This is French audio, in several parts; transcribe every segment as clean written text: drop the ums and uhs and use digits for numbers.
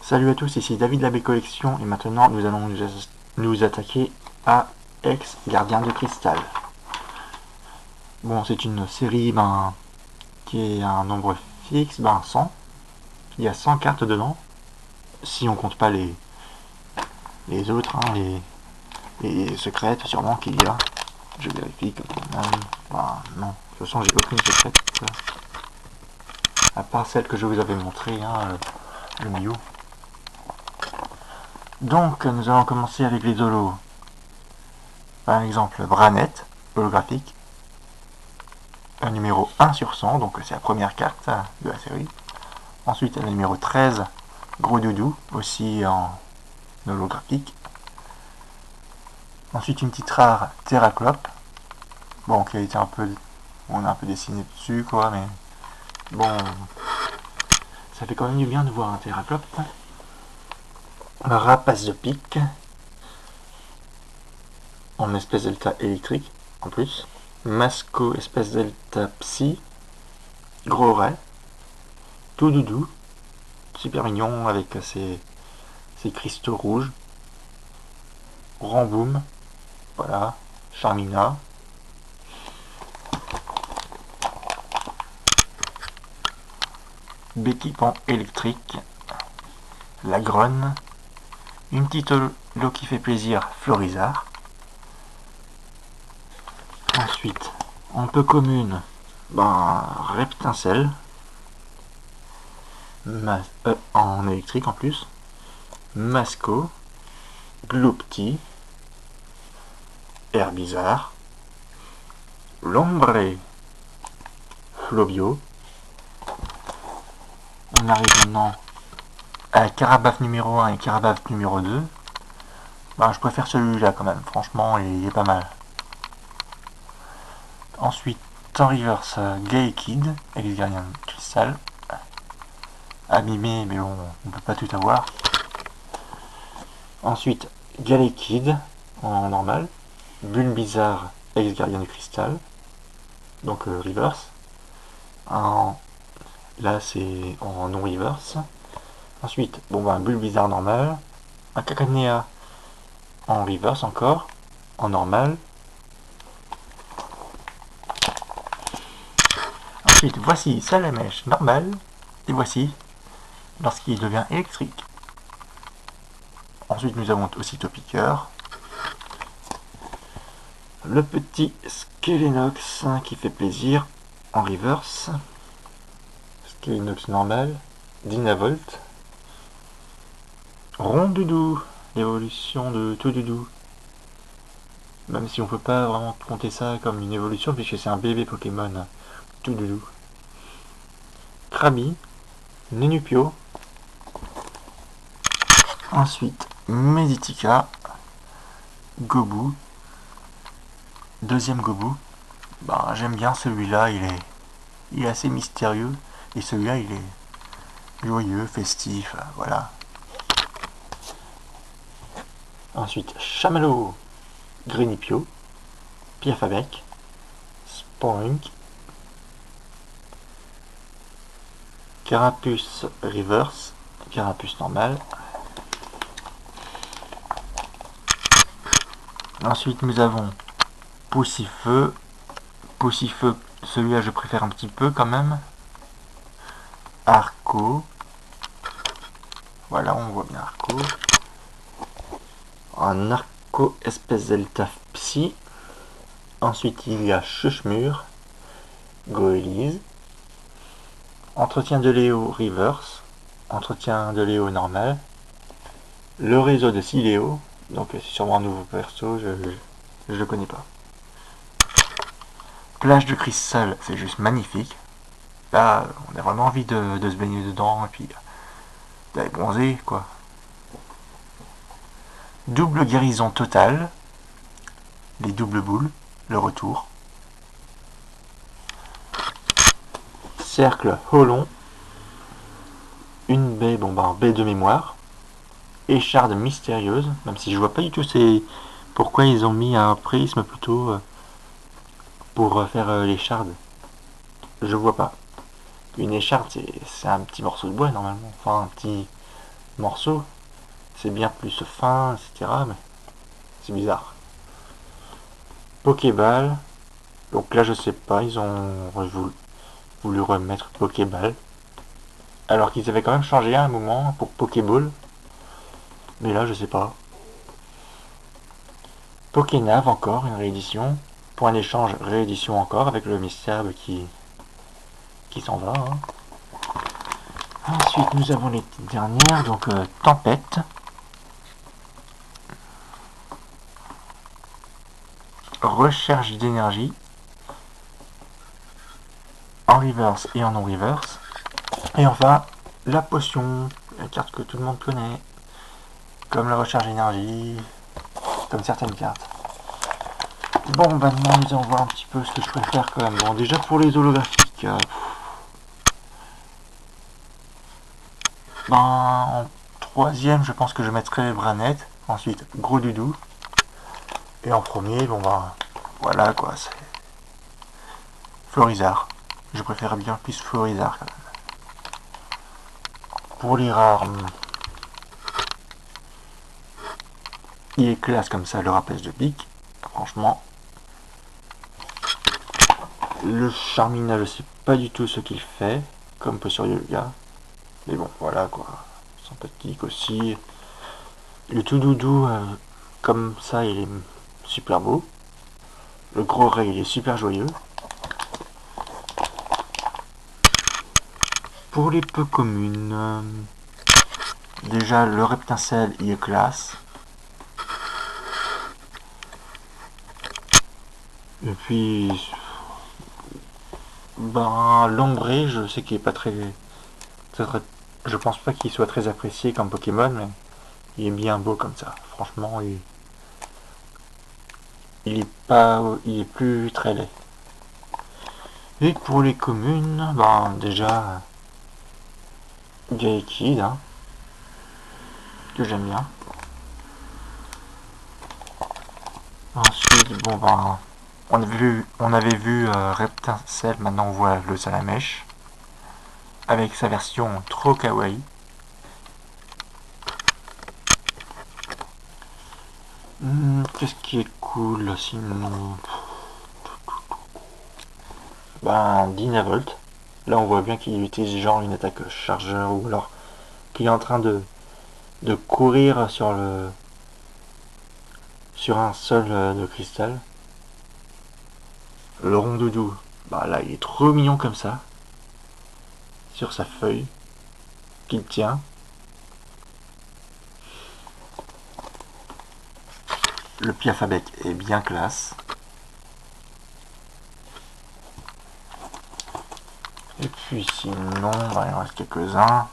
Salut à tous, ici David Labbé Collection et maintenant nous allons nous attaquer à X Gardien de Cristal. Bon, c'est une série qui est un nombre fixe, 100. Il y a 100 cartes dedans, si on compte pas les autres, les secrètes sûrement qu'il y a. Je vérifie comme même. Non, de toute façon j'ai aucune secrète. À part celle que je vous avais montrée, le Mew. Donc nous allons commencer avec les holos. Par exemple, Branette, holographique. Un numéro 1 sur 100, donc c'est la première carte de la série. Ensuite, le numéro 13, Gros Doudou, aussi en holographique. Ensuite, une petite rare Terraclope. Bon, qui a été on a un peu dessiné dessus, quoi, mais bon, ça fait quand même du bien de voir un Terraclope. Rapace de pique, en espèce delta électrique, en plus. Masco, espèce delta psy. Gros ray. Tout doudou. Super mignon avec ses cristaux rouges. Ramboum. Voilà. Charmina. Béquipant électrique. La Gronne. Une petite holo qui fait plaisir, Florizard. Ensuite, en peu commune, Reptincelle. En électrique en plus. Masco. Gloupti. Herbizarre. Lombré. Flobio. On arrive maintenant à Carabaf numéro 1 et Carabaf numéro 2. Je préfère celui-là quand même, franchement, il est pas mal. Ensuite, en reverse, Gay Kid, ex-gardien de cristal. Abîmé, mais bon, on peut pas tout avoir. Ensuite, Galley Kid, en normal. Bulbizarre, ex-gardien de cristal. Donc reverse. Là, c'est en non-reverse. Ensuite, Bulbizarre normal. Un Cacanea en reverse encore. En normal. Ensuite, voici Salamèche normal. Et voici lorsqu'il devient électrique. Ensuite, nous avons aussi Topiqueur. Le petit Skelenox qui fait plaisir en reverse. Skelenox normal. Dynavolt. Rondoudou, l'évolution de Tout Doudou. Même si on peut pas vraiment compter ça comme une évolution puisque c'est un bébé Pokémon. Tout Doudou. Krabi. Nenupio. Ensuite, Meditica. Gobu. Deuxième Gobu. J'aime bien celui-là, il est assez mystérieux. Et celui-là, il est joyeux, festif, voilà. Ensuite, Chamallow. Grenipio. Piafabec. Spoink. Carapuce reverse. Carapuce normal. Ensuite, nous avons Poussifeu. Poussifeu, celui-là je préfère un petit peu quand même. Arco. Voilà, on voit bien Arco. Un Arco espèce delta psy. Ensuite, il y a Chuchmur. Goélise. Entretien de Léo reverse. Entretien de Léo normal. Le réseau de Siléo. Donc c'est sûrement un nouveau perso, je le connais pas. Plage de cristal, c'est juste magnifique. Là, on a vraiment envie de se baigner dedans et puis d'aller bronzer, quoi. Double guérison totale. Les doubles boules, le retour. Cercle Holon. Une baie, baie de mémoire. Écharde mystérieuse, même si je vois pas du tout pourquoi ils ont mis un prisme plutôt pour faire l'écharde. Je vois pas. Une écharde, c'est un petit morceau de bois normalement. Enfin, morceaux. C'est bien plus fin, etc. Mais c'est bizarre. Pokéball. Donc là, je sais pas, ils ont voulu remettre Pokéball. Alors qu'ils avaient quand même changé à un moment pour Pokéball. Mais là, je sais pas. Pokénav encore, une réédition. Point d'échange, réédition encore, avec le mystère qui s'en va. Hein. Ensuite, nous avons les petites dernières. Donc, Tempête. Recherche d'énergie. En reverse et en non-reverse. Et enfin, la potion. La carte que tout le monde connaît. Comme la recherche d'énergie. Comme certaines cartes. Bon, maintenant nous allons voir un petit peu ce que je préfère quand même. Bon, déjà pour les holographiques, ben, en troisième, je pense que je mettrai Branette. Ensuite, Gros Doudou. Et en premier, bon ben, voilà quoi, c'est Florizard. Je préfère bien plus Florizard quand même. Pour les rares, il est classe comme ça, le rappel de pique. Franchement, le Charmina, je sais pas du tout ce qu'il fait, comme Posture Yoga. Mais bon, voilà quoi. Sympathique aussi. Le tout doudou, comme ça, il est super beau. Le gros ray, il est super joyeux. Pour les peu communes, déjà le reptincelle, il est classe. Et puis, ben, l'ombré, je sais qu'il est pas je pense pas qu'il soit très apprécié comme Pokémon, mais il est bien beau comme ça. Franchement, il est plus très laid. Et pour les communes, ben déjà Gaekid, hein, que j'aime bien. Ensuite, bon ben, on avait vu Reptincelle, maintenant on voit le Salamèche avec sa version trop kawaii. Qu'est-ce qui est cool sinon? Ben, Dynavolt. Là, on voit bien qu'il utilise genre une attaque chargeur ou alors qu'il est en train de courir sur un sol de cristal. Le Rondoudou, bah là, il est trop mignon comme ça. Sur sa feuille qu'il tient. Le Piafabet est bien classe. Et puis sinon, bah, il en reste quelques-uns.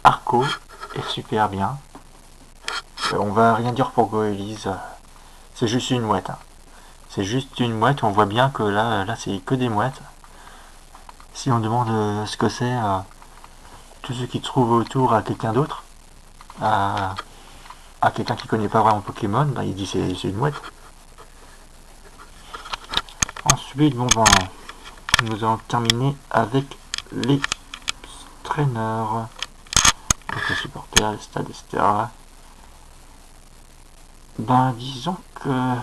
Arco est super bien. On va rien dire pour Goélise. C'est juste une mouette. Hein. C'est juste une mouette. On voit bien que là c'est que des mouettes. Si on demande ce que c'est, tout ce qui se trouve autour à quelqu'un d'autre, à, à quelqu'un qui connaît pas vraiment Pokémon, bah, il dit c'est une mouette. Ensuite, bon ben, nous allons terminer avec les traîneurs, donc les supporters, les stades, etc. Ben, disons que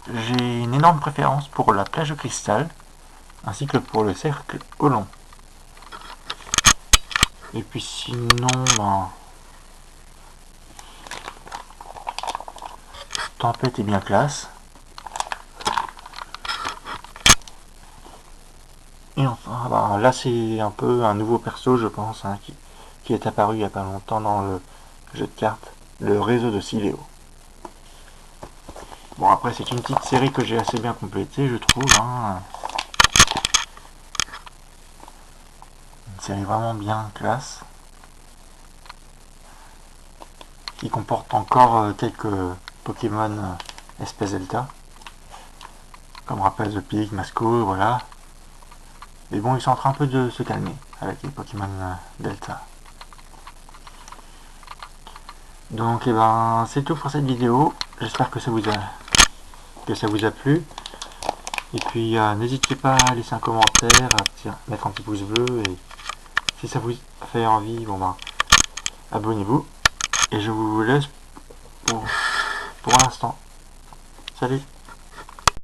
j'ai une énorme préférence pour la plage de cristal, ainsi que pour le cercle Olon. Et puis sinon, ben, Tempête est bien classe. Et enfin, ben, là c'est un peu un nouveau perso, je pense, hein, qui est apparu il n'y a pas longtemps dans le jeu de cartes, le réseau de Siléo. Bon, après, c'est une petite série que j'ai assez bien complétée, je trouve. Hein. Une série vraiment bien classe. Qui comporte encore quelques Pokémon espèce Delta. Comme rappelle The Pig, Masco, voilà. Mais bon, ils sont en train un peu de se calmer avec les Pokémon Delta. Donc, eh ben, c'est tout pour cette vidéo. J'espère que ça vous a plu. Et puis n'hésitez pas à laisser un commentaire, à mettre un petit pouce bleu, et si ça vous fait envie, bon ben abonnez-vous. Et je vous laisse pour l'instant. Salut!